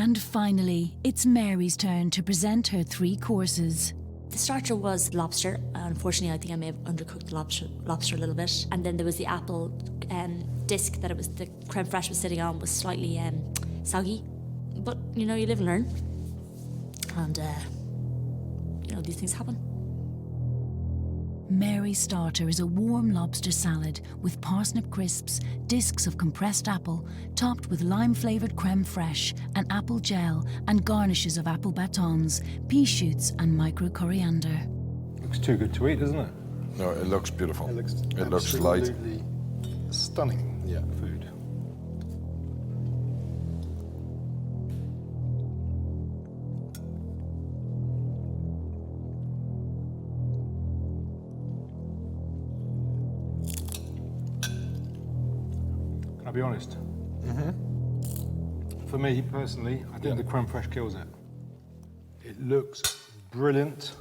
And finally, it's Mary's turn to present her 3 courses. The starter was lobster. Unfortunately, I think I may have undercooked the lobster a little bit. And then there was the apple disc that the creme fraiche was sitting on was slightly soggy. But, you know, you live and learn. And, you know, these things happen. Mary's starter is a warm lobster salad with parsnip crisps, discs of compressed apple, topped with lime-flavoured creme fraiche and apple gel, and garnishes of apple batons, pea shoots and micro coriander. Looks too good to eat, doesn't it? No, it looks beautiful. It looks light. absolutely stunning. Yeah. Food. I'll be honest. For me, personally, I think the creme fraiche kills it. It looks brilliant,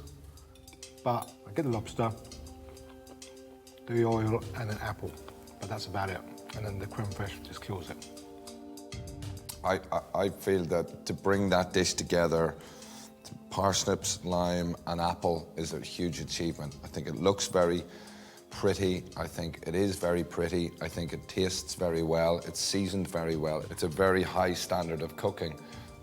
but I get the lobster, the oil, and an apple, but that's about it. And then the creme fraiche just kills it. I feel that to bring that dish together, parsnips, lime, and apple is a huge achievement. I think it looks very pretty. I think it is very pretty. I think it tastes very well. It's seasoned very well. It's a very high standard of cooking.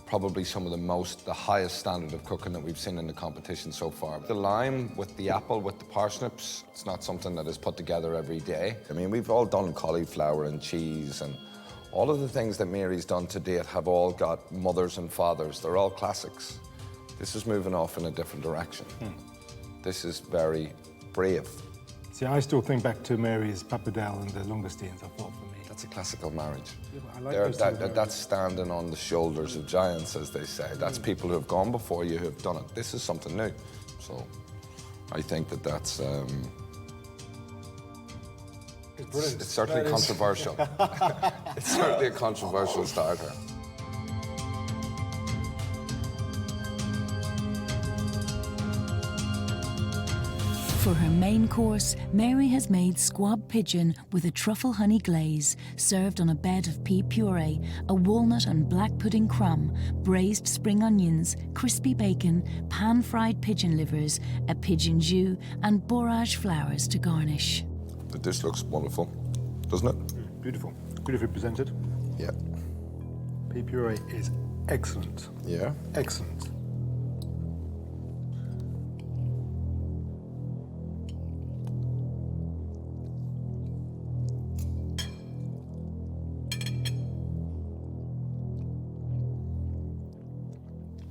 Probably some of the highest standard of cooking that we've seen in the competition so far. The lime with the apple, with the parsnips, it's not something that is put together every day. I mean, we've all done cauliflower and cheese, and all of the things that Mary's done to date have all got mothers and fathers. They're all classics. This is moving off in a different direction. This is very brave. See, I still think back to Mary's pappardelle and the langoustines. I thought for me. That's a classical marriage. Yeah, I like those two that's standing on the shoulders of giants, as they say. That's people who have gone before you who have done it. This is something new. So I think that's... It's certainly controversial. It's certainly a controversial starter. For her main course, Mary has made squab pigeon with a truffle honey glaze, served on a bed of pea puree, a walnut and black pudding crumb, braised spring onions, crispy bacon, pan-fried pigeon livers, a pigeon jus, and borage flowers to garnish. The dish looks wonderful, doesn't it? Beautiful. Beautifully presented. Yeah. Pea puree is excellent. Yeah? Excellent.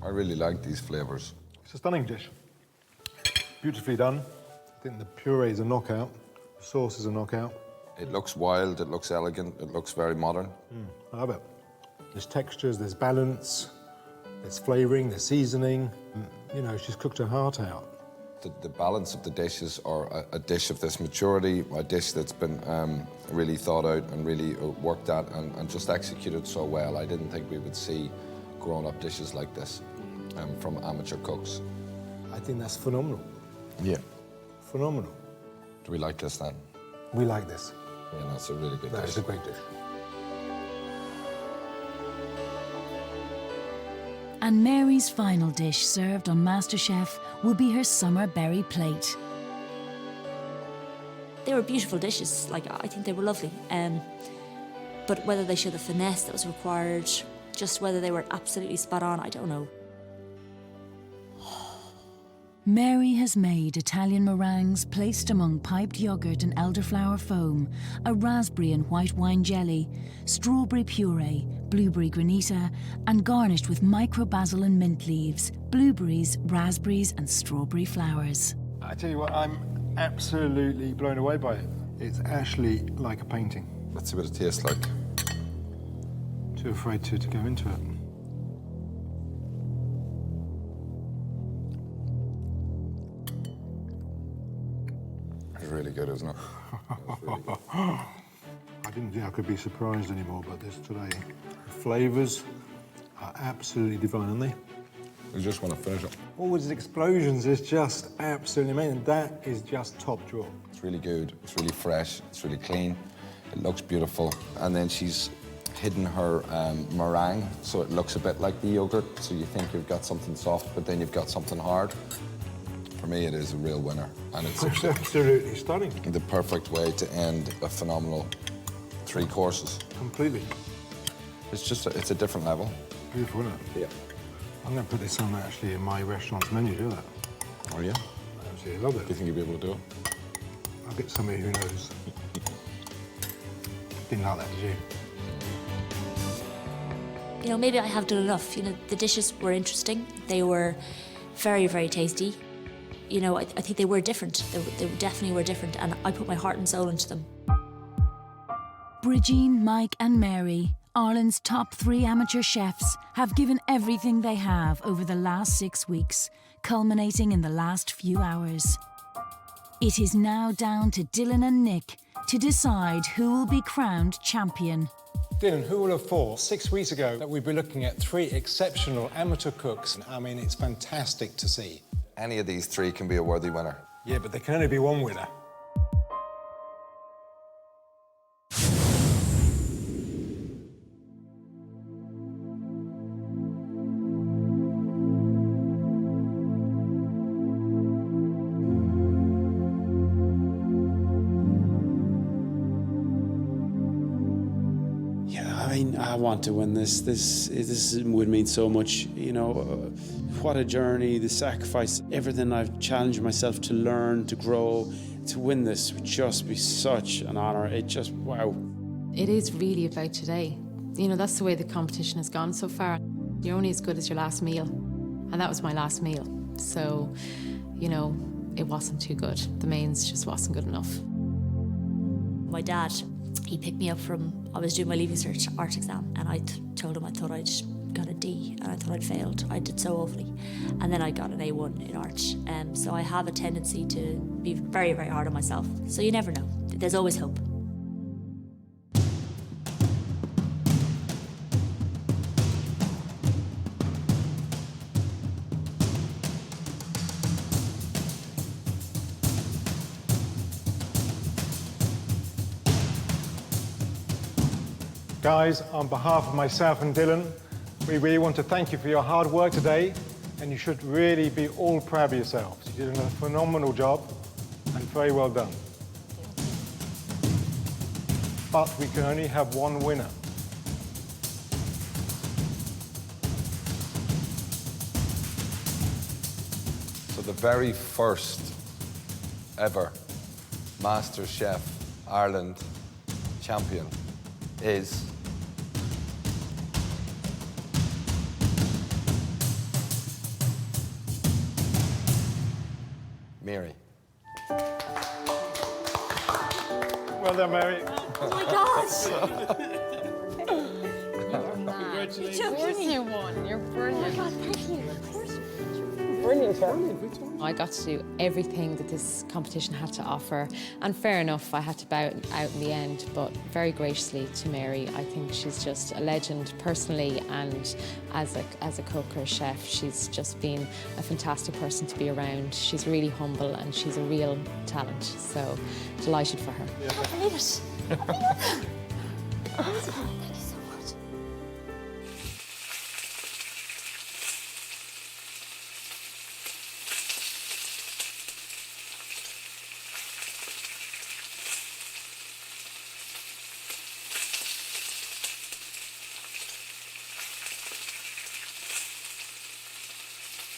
I really like these flavours. It's a stunning dish. Beautifully done. I think the puree is a knockout. The sauce is a knockout. It looks wild, it looks elegant, it looks very modern. I love it. There's textures, there's balance, there's flavouring, there's seasoning. You know, she's cooked her heart out. The balance of the dishes are a dish of this maturity, a dish that's been really thought out and really worked at and just executed so well. I didn't think we would see grown-up dishes like this from amateur cooks. I think that's phenomenal. Yeah. Phenomenal. Do we like this then? We like this. Yeah, that's a really good That dish. is a great dish. And Mary's final dish served on MasterChef will be her summer berry plate. They were beautiful dishes. Like, I think they were lovely. But whether they showed the finesse that was required, just whether they were absolutely spot on, I don't know. Mary has made Italian meringues placed among piped yoghurt and elderflower foam, a raspberry and white wine jelly, strawberry puree, blueberry granita, and garnished with micro basil and mint leaves, blueberries, raspberries, and strawberry flowers. I tell you what, I'm absolutely blown away by it. It's actually like a painting. Let's see what it tastes like. Too afraid to go into it. It's really good, isn't it? Really good. I didn't think I could be surprised anymore about this today. The flavours are absolutely divine, aren't they? We just want to finish it. All these explosions is just absolutely amazing. That is just top drawer. It's really good, it's really fresh, it's really clean, it looks beautiful. And then she's hidden her meringue, so it looks a bit like the yogurt, so you think you've got something soft, but then you've got something hard. For me, it is a real winner, and it's absolutely stunning. the perfect way to end a phenomenal 3 courses. Completely. It's just, it's a different level. Beautiful, isn't it? Yeah. I'm going to put this on actually in my restaurant's menu, do that. Are you? I absolutely love Do you it. think you'll be able to do it? I'll get somebody who knows. Didn't like that, did you? You know, maybe I have done enough. You know, the dishes were interesting. They were very, very tasty. You know, I think they were different. They definitely were different, and I put my heart and soul into them. Bridgine, Mike and Mary, Ireland's top 3 amateur chefs, have given everything they have over the last 6 weeks, culminating in the last few hours. It is now down to Dylan and Nick to decide who will be crowned champion. Dylan, who would have thought 6 weeks ago that we'd be looking at 3 exceptional amateur cooks? I mean, it's fantastic to see. Any of these 3 can be a worthy winner. Yeah, but there can only be one winner. I want to win this. This would mean so much. You know, what a journey, the sacrifice, everything I've challenged myself to learn, to grow, to win this would just be such an honour. It just, wow. It is really about today. You know, that's the way the competition has gone so far. You're only as good as your last meal. And that was my last meal. So, you know, it wasn't too good. The mains just wasn't good enough. My dad, he picked me up from, I was doing my Leaving Cert art exam, and I told him I thought I'd got a D, and I thought I'd failed. I did so awfully. And then I got an A1 in art. So I have a tendency to be very, very hard on myself. So you never know. There's always hope. Guys, on behalf of myself and Dylan, we really want to thank you for your hard work today, and you should really be all proud of yourselves. You did a phenomenal job, and very well done. But we can only have one winner. So the very first ever MasterChef Ireland champion is Mary. Well done, Mary. Oh my gosh! Of course you won. You're brilliant. God, thank you. I got to do everything that this competition had to offer, and fair enough, I had to bow out in the end, but very graciously to Mary. I think she's just a legend personally, and as a cook or a chef, she's just been a fantastic person to be around. She's really humble and she's a real talent, so delighted for her. I can't believe it. I love that. Thank you so